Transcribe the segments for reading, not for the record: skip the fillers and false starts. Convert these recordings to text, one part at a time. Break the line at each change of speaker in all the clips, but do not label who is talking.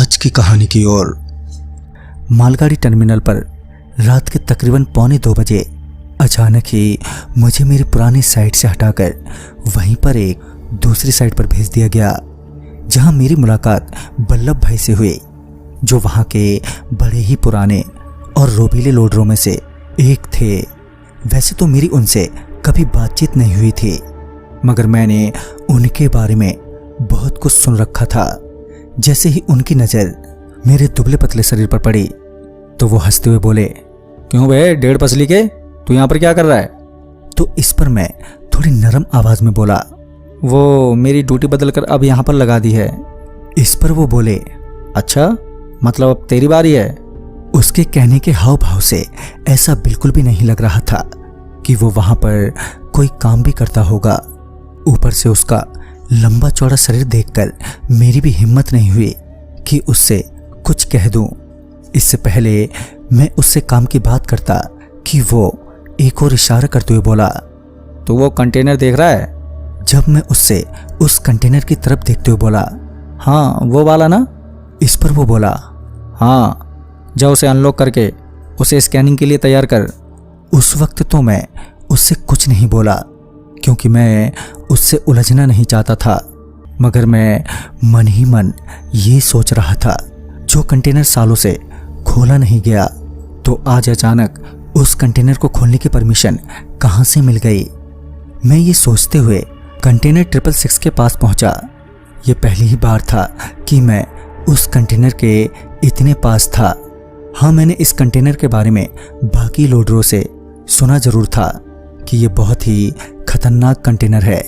आज की कहानी की ओर।
मालगाड़ी टर्मिनल पर रात के तकरीबन 1:45 बजे अचानक ही मुझे मेरी पुरानी साइट से हटाकर वहीं पर एक दूसरी साइट पर भेज दिया गया, जहां मेरी मुलाकात बल्लभ भाई से हुई, जो वहां के बड़े ही पुराने और रोबीले लोडरों में से एक थे। वैसे तो मेरी उनसे कभी बातचीत नहीं हुई थी, मगर मैंने उनके बारे में बहुत कुछ सुन रखा था। जैसे ही उनकी नज़र मेरे दुबले पतले शरीर पर पड़ी तो वो हंसते हुए बोले,
क्यों बे 1.5 पसली के, तू यहाँ पर क्या कर रहा है?
तो इस पर मैं थोड़ी नरम आवाज में बोला,
वो मेरी ड्यूटी बदल कर अब यहाँ पर लगा दी है।
इस पर वो बोले,
अच्छा मतलब अब तेरी बारी है?
उसके कहने के हाव भाव से ऐसा बिल्कुल भी नहीं लग रहा था कि वो वहां पर कोई काम भी करता होगा। ऊपर से उसका लंबा चौड़ा शरीर देखकर मेरी भी हिम्मत नहीं हुई कि उससे कुछ कह दूं। इससे पहले मैं उससे काम की बात करता कि वो एक और इशारा करते हुए बोला,
तो वो कंटेनर देख रहा है?
जब मैं उससे उस कंटेनर की तरफ देखते हुए बोला,
हाँ वो वाला ना?
इस पर वो बोला,
हाँ जा उसे अनलॉक करके उसे स्कैनिंग के लिए तैयार कर।
उस वक्त तो मैं उससे कुछ नहीं बोला क्योंकि मैं उससे उलझना नहीं चाहता था, मगर मैं मन ही मन ये सोच रहा था, जो कंटेनर सालों से खोला नहीं गया, तो आज अचानक उस कंटेनर को खोलने की परमिशन कहाँ से मिल गई। मैं ये सोचते हुए कंटेनर 666 के पास पहुंचा। ये पहली ही बार था कि मैं उस कंटेनर के इतने पास था। हाँ, मैंने इस कंटेनर के बारे में बाकी लोडरों से सुना जरूर था कि ये बहुत ही खतरनाक कंटेनर है।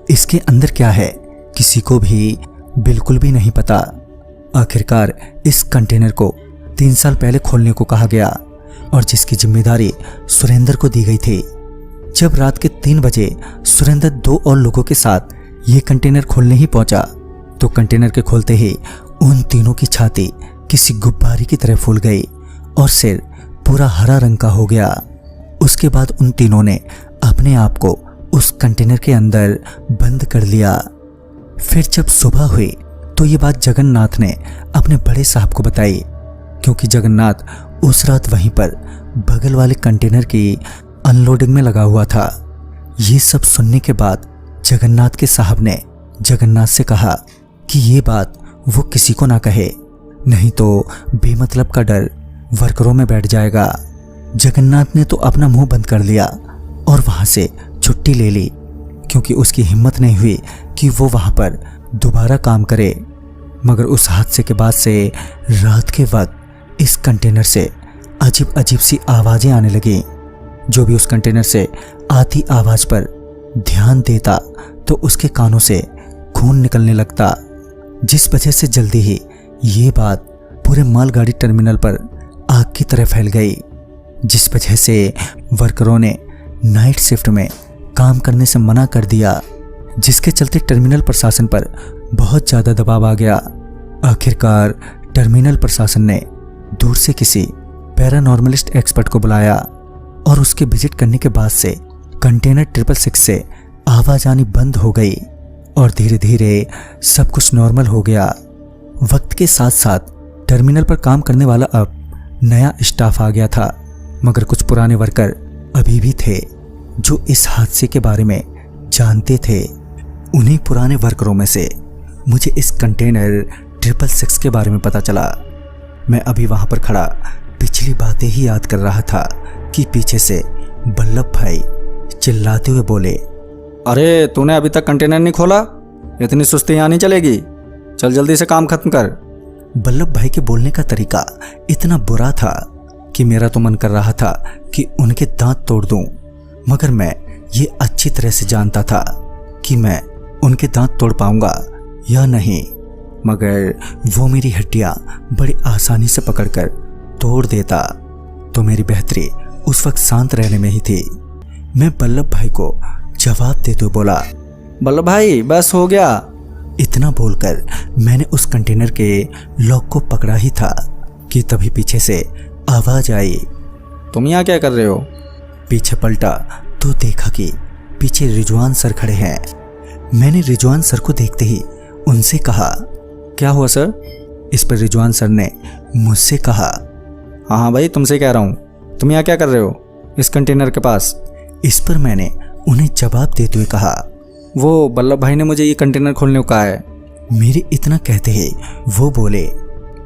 इसके अंदर क्या है किसी को भी बिल्कुल भी नहीं पता। आखिरकार इस कंटेनर को 3 साल पहले खोलने को कहा गया और जिसकी जिम्मेदारी सुरेंद्र को दी गई थी। जब रात के 3 बजे सुरेंद्र 2 और लोगों के साथ ये कंटेनर खोलने ही पहुंचा तो कंटेनर के खोलते ही उन तीनों की छाती किसी गुब्बारे की तरह फूल गई और सिर पूरा हरा रंग का हो गया। उसके बाद उन तीनों ने अपने आप को उस कंटेनर के अंदर बंद कर लिया। फिर जब सुबह हुई तो ये बात जगन्नाथ ने अपने बड़े साहब को बताई, क्योंकि जगन्नाथ उस रात वहीं पर बगल वाले कंटेनर की अनलोडिंग में लगा हुआ था। ये सब सुनने के बाद जगन्नाथ के साहब ने जगन्नाथ से कहा कि ये बात वो किसी को ना कहे, नहीं तो बेमतलब का डर वर्करों में बैठ जाएगा। जगन्नाथ ने तो अपना मुंह बंद कर लिया और वहां से छुट्टी ले ली, क्योंकि उसकी हिम्मत नहीं हुई कि वो वहां पर दोबारा काम करे। मगर उस हादसे के बाद से रात के वक्त इस कंटेनर से अजीब अजीब सी आवाजें आने लगी। जो भी उस कंटेनर से आती आवाज पर ध्यान देता तो उसके कानों से खून निकलने लगता, जिस वजह से जल्दी ही ये बात पूरे मालगाड़ी टर्मिनल पर आग की तरह फैल गई, जिस वजह से वर्करों ने नाइट शिफ्ट में काम करने से मना कर दिया, जिसके चलते टर्मिनल प्रशासन पर बहुत ज़्यादा दबाव आ गया। आखिरकार टर्मिनल प्रशासन ने दूर से किसी पैरानॉर्मलिस्ट एक्सपर्ट को बुलाया और उसके विजिट करने के बाद से कंटेनर 666 से आवाज आनी बंद हो गई और धीरे धीरे सब कुछ नॉर्मल हो गया। वक्त के साथ साथ टर्मिनल पर काम करने वाला अब नया स्टाफ आ गया था, मगर कुछ पुराने वर्कर अभी भी थे जो इस हादसे के बारे में जानते थे। उन्हीं पुराने वर्करों में से मुझे इस कंटेनर 666 के बारे में पता चला। मैं अभी वहां पर खड़ा पिछली बातें ही याद कर रहा था कि पीछे से बल्लभ भाई चिल्लाते हुए बोले,
अरे तूने अभी तक कंटेनर नहीं खोला? इतनी सुस्ती यहाँ नहीं चलेगी, चल जल्दी से काम खत्म कर।
बल्लभ भाई के बोलने का तरीका इतना बुरा था कि मेरा तो मन कर रहा था कि उनके दांत तोड़ दूं, मगर मैं ये अच्छी तरह से जानता था कि मैं उनके दांत तोड़ पाऊंगा या नहीं। मगर वो मेरी हड्डियां बड़ी आसानी से पकड़कर तोड़ देता, तो मेरी बेहतरी उस वक्त शांत रहने में ही थी। मैं बल्लभ भाई को जवाब देते हुए बोला,
बल्लभ भाई बस हो गया।
इतना बोलकर मैंने उस कंटेनर के लॉक को पकड़ा ही था कि तभी पीछे से आवाज आई,
तुम यहाँ क्या कर रहे हो?
पीछे पलटा तो देखा कि पीछे रिजवान सर खड़े हैं। मैंने रिजवान सर को देखते ही उनसे कहा,
क्या हुआ सर?
इस पर रिजवान सर ने मुझसे कहा,
हाँ हाँ भाई, तुमसे कह रहा हूँ, तुम यहाँ क्या कर रहे हो इस कंटेनर के पास?
इस पर मैंने उन्हें जवाब देते हुए कहा,
वो बल्लभ भाई ने मुझे ये कंटेनर खोलने को कहा है।
मेरे इतना कहते ही वो बोले,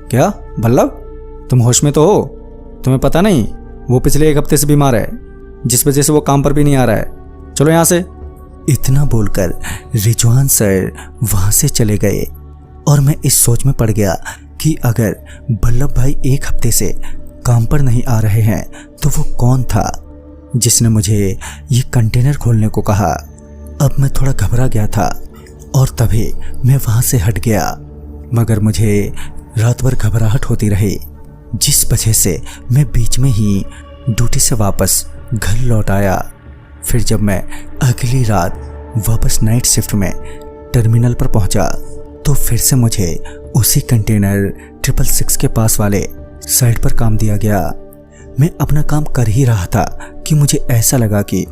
क्या बल्लभ, तुम होश में तो हो? तुम्हें पता नहीं वो पिछले 1 हफ्ते से बीमार है, जिस वजह से वो काम पर भी नहीं आ रहा है। चलो यहाँ से।
इतना बोलकर रिजवान सर वहां से चले गए और मैं इस सोच में पड़ गया कि अगर बल्लभ भाई 1 हफ्ते से काम पर नहीं आ रहे हैं तो वो कौन था जिसने मुझे ये कंटेनर खोलने को कहा। अब मैं थोड़ा घबरा गया था और तभी मैं वहां से हट गया, मगर मुझे रात भर घबराहट होती रही, जिस वजह से मैं बीच में ही ड्यूटी से वापस घर लौट आया। फिर जब मैं अगली रात वापस नाइट शिफ्ट में टर्मिनल पर पहुंचा तो फिर से मुझे उसी कंटेनर 666 के पास वाले साइड पर काम दिया गया। मैं अपना काम कर ही रहा था कि मुझे ऐसा लगा कि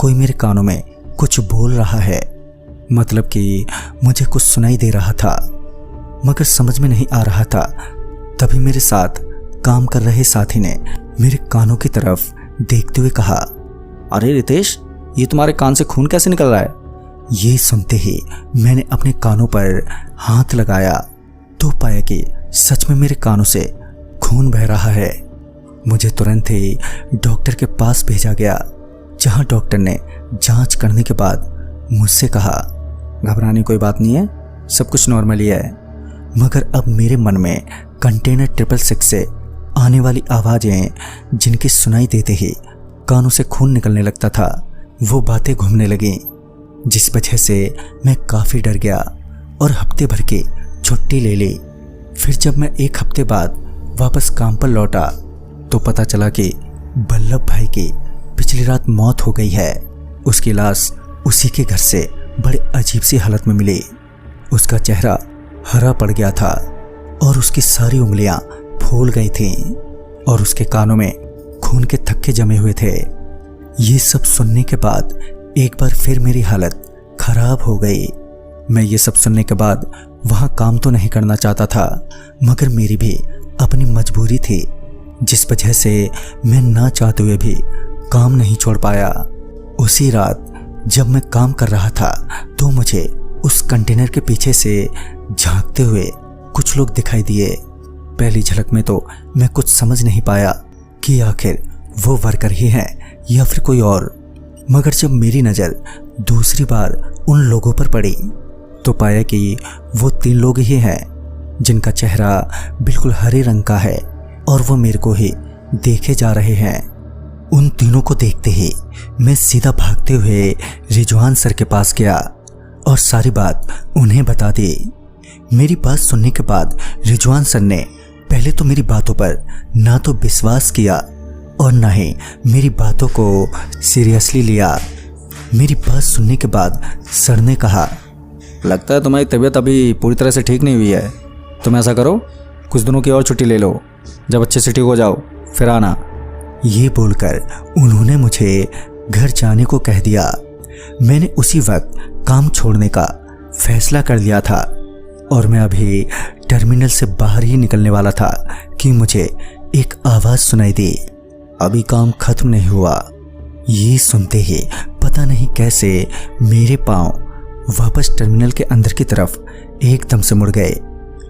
कोई मेरे कानों में कुछ बोल रहा है, मतलब कि मुझे कुछ सुनाई दे रहा था, मगर समझ में नहीं आ रहा था। तभी मेरे साथ काम कर रहे साथी ने मेरे कानों की तरफ देखते हुए कहा,
अरे रितेश, ये तुम्हारे कान से खून कैसे निकल रहा है?
ये सुनते ही मैंने अपने कानों पर हाथ लगाया तो पाया कि सच में मेरे कानों से खून बह रहा है। मुझे तुरंत ही डॉक्टर के पास भेजा गया, जहां डॉक्टर ने जांच करने के बाद मुझसे कहा,
घबराने की कोई बात नहीं है, सब कुछ नॉर्मली है।
मगर अब मेरे मन में कंटेनर 666 से आने वाली आवाज़ें, जिनकी सुनाई देते ही कानों से खून निकलने लगता था, वो बातें घूमने लगीं, जिस वजह से मैं काफ़ी डर गया और हफ्ते भर की छुट्टी ले ली। फिर जब मैं 1 हफ्ते बाद वापस काम पर लौटा तो पता चला कि बल्लभ भाई की पिछली रात मौत हो गई है। उसकी लाश उसी के घर से बड़े अजीब सी हालत में मिली। उसका चेहरा हरा पड़ गया था और उसकी सारी उंगलियां फूल गई थीं और उसके कानों में खून के थक्के जमे हुए थे। ये सब सुनने के बाद एक बार फिर मेरी हालत खराब हो गई। मैं ये सब सुनने के बाद वहां काम तो नहीं करना चाहता था, मगर मेरी भी अपनी मजबूरी थी, जिस वजह से मैं ना चाहते हुए भी काम नहीं छोड़ पाया। उसी रात जब मैं काम कर रहा था तो मुझे उस कंटेनर के पीछे से झांकते हुए कुछ लोग दिखाई दिए। पहली झलक में तो मैं कुछ समझ नहीं पाया कि आखिर वो वर्कर ही हैं या फिर कोई और, मगर जब मेरी नज़र दूसरी बार उन लोगों पर पड़ी तो पाया कि वो 3 लोग ही हैं जिनका चेहरा बिल्कुल हरे रंग का है और वो मेरे को ही देखे जा रहे हैं। उन तीनों को देखते ही मैं सीधा भागते हुए रिजवान सर के पास गया और सारी बात उन्हें बता दी। मेरी बात सुनने के बाद रिजवान सर ने पहले तो मेरी बातों पर ना तो विश्वास किया और ना ही मेरी बातों को सीरियसली लिया। मेरी बात सुनने के बाद सर ने कहा,
लगता है तुम्हारी तबीयत अभी पूरी तरह से ठीक नहीं हुई है। तुम ऐसा करो, कुछ दिनों की और छुट्टी ले लो, जब अच्छे से ठीक हो जाओ फिर आना।
ये बोलकर उन्होंने मुझे घर जाने को कह दिया। मैंने उसी वक्त काम छोड़ने का फैसला कर लिया था और मैं अभी टर्मिनल से बाहर ही निकलने वाला था कि मुझे एक आवाज़ सुनाई दी, अभी काम खत्म नहीं हुआ। ये सुनते ही पता नहीं कैसे मेरे पांव वापस टर्मिनल के अंदर की तरफ एकदम से मुड़ गए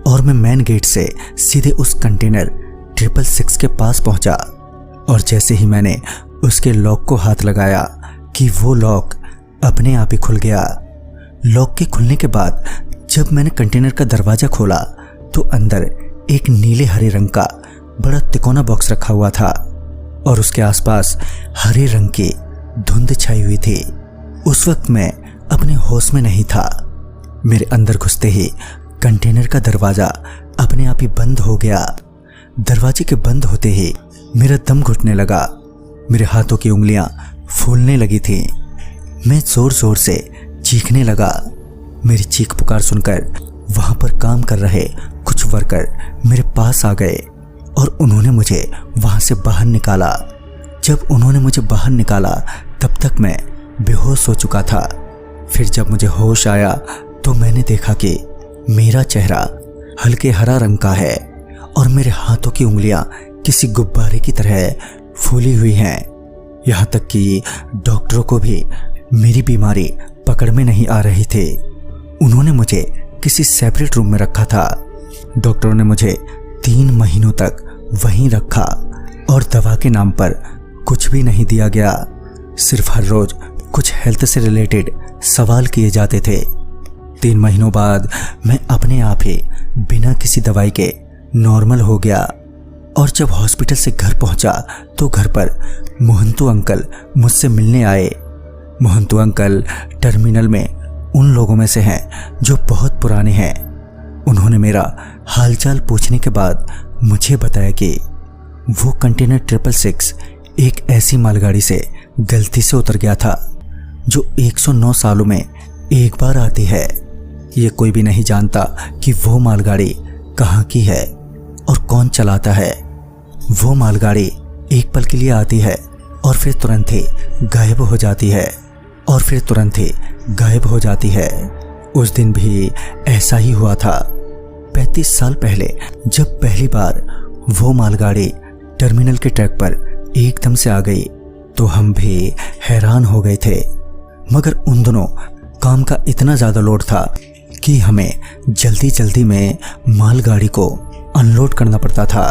और मैं मेन गेट से सीधे उस कंटेनर 666 के पास पहुंचा। और जैसे ही मैंने उसके लॉक को हाथ लगाया कि वो लॉक अपने आप ही खुल गया। लॉक के खुलने के बाद जब मैंने कंटेनर का दरवाज़ा खोला तो अंदर एक नीले हरे रंग का बड़ा तिकोना बॉक्स रखा हुआ था और उसके आसपास हरे रंग की धुंध छाई हुई थी। उस वक्त मैं अपने होश में नहीं था। मेरे अंदर घुसते ही कंटेनर का दरवाज़ा अपने आप ही बंद हो गया। दरवाजे के बंद होते ही मेरा दम घुटने लगा, मेरे हाथों की उंगलियां फूलने लगी थी। मैं जोर जोर से चीखने लगा। मेरी चीख पुकार सुनकर वहां पर काम कर रहे कुछ वर्कर मेरे पास आ गए और उन्होंने मुझे वहां से बाहर निकाला। जब उन्होंने मुझे बाहर निकाला तब तक मैं बेहोश हो चुका था। फिर जब मुझे होश आया तो मैंने देखा कि मेरा चेहरा हल्के हरा रंग का है और मेरे हाथों की उंगलियां किसी गुब्बारे की तरह फूली हुई हैं। यहाँ तक कि डॉक्टरों को भी मेरी बीमारी पकड़ में नहीं आ रही थी। उन्होंने मुझे किसी सेपरेट रूम में रखा था। डॉक्टरों ने मुझे 3 महीनों तक वहीं रखा और दवा के नाम पर कुछ भी नहीं दिया गया। सिर्फ हर रोज कुछ हेल्थ से रिलेटेड सवाल किए जाते थे। 3 महीनों बाद मैं अपने आप ही बिना किसी दवाई के नॉर्मल हो गया और जब हॉस्पिटल से घर पहुंचा तो घर पर मोहंतु अंकल मुझसे मिलने आए। मोहंतु अंकल टर्मिनल में उन लोगों में से हैं जो बहुत पुराने हैं। उन्होंने मेरा हालचाल पूछने के बाद मुझे बताया कि वो कंटेनर 666 एक ऐसी मालगाड़ी से गलती से उतर गया था जो 109 सालों में एक बार आती है। ये कोई भी नहीं जानता कि वो मालगाड़ी कहाँ की है और कौन चलाता है। वो मालगाड़ी एक पल के लिए आती है और फिर तुरंत ही गायब हो जाती है और फिर तुरंत ही गायब हो जाती है। उस दिन भी ऐसा ही हुआ था। 35 साल पहले जब पहली बार वो मालगाड़ी टर्मिनल के ट्रैक पर एकदम से आ गई तो हम भी हैरान हो गए थे। मगर उन दिनों काम का इतना ज़्यादा लोड था कि हमें जल्दी जल्दी में मालगाड़ी को अनलोड करना पड़ता था।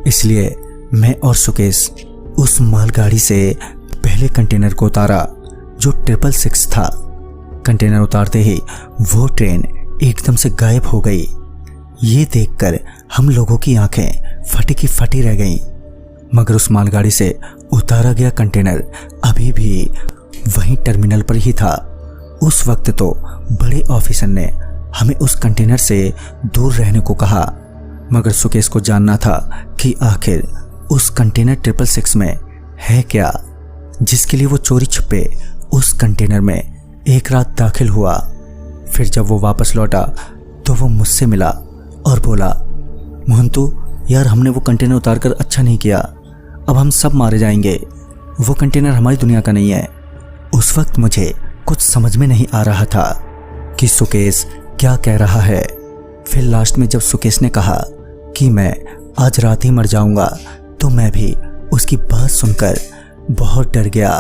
इसलिए मैं और सुकेश उस मालगाड़ी से पहले कंटेनर को उतारा जो 666 था। कंटेनर उतारते ही वो ट्रेन एकदम से गायब हो गई। ये देखकर हम लोगों की आंखें फटी की फटी रह गईं। मगर उस मालगाड़ी से उतारा गया कंटेनर अभी भी वहीं टर्मिनल पर ही था। उस वक्त तो बड़े ऑफिसर ने हमें उस कंटेनर से दूर रहने को कहा। मगर सुकेश को जानना था कि आखिर उस कंटेनर 666 में है क्या, जिसके लिए वो चोरी छुपे उस कंटेनर में एक रात दाखिल हुआ। फिर जब वो वापस लौटा तो वो मुझसे मिला और बोला, मोहंतु यार, हमने वो कंटेनर उतार कर अच्छा नहीं किया। अब हम सब मारे जाएंगे। वो कंटेनर हमारी दुनिया का नहीं है। उस वक्त मुझे कुछ समझ में नहीं आ रहा था कि सुकेश क्या कह रहा है। फिर लास्ट में जब सुकेश ने कहा कि मैं आज रात ही मर जाऊंगा तो मैं भी उसकी बात सुनकर बहुत डर गया।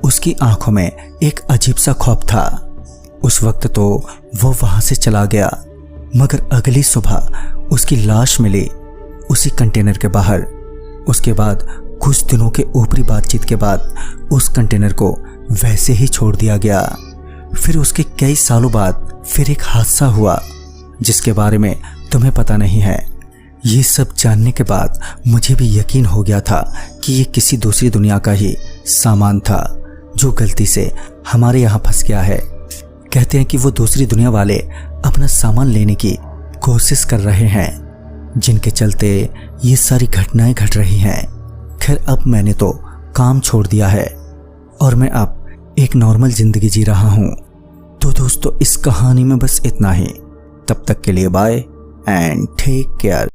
उसकी आंखों में एक अजीब सा खौफ था। उस वक्त तो वो वहां से चला गया, मगर अगली सुबह उसकी लाश मिली उसी कंटेनर के बाहर। उसके बाद कुछ दिनों के ऊपरी बातचीत के बाद उस कंटेनर को वैसे ही छोड़ दिया गया। फिर उसके कई सालों बाद फिर एक हादसा हुआ जिसके बारे में तुम्हें पता नहीं है। ये सब जानने के बाद मुझे भी यकीन हो गया था कि ये किसी दूसरी दुनिया का ही सामान था जो गलती से हमारे यहाँ फंस गया है। कहते हैं कि वो दूसरी दुनिया वाले अपना सामान लेने की कोशिश कर रहे हैं, जिनके चलते ये सारी घटनाएं घट रही हैं। खैर, अब मैंने तो काम छोड़ दिया है और मैं अब एक नॉर्मल जिंदगी जी रहा हूँ। तो दोस्तों, इस कहानी में बस इतना ही। तब तक के लिए बाय एंड टेक केयर।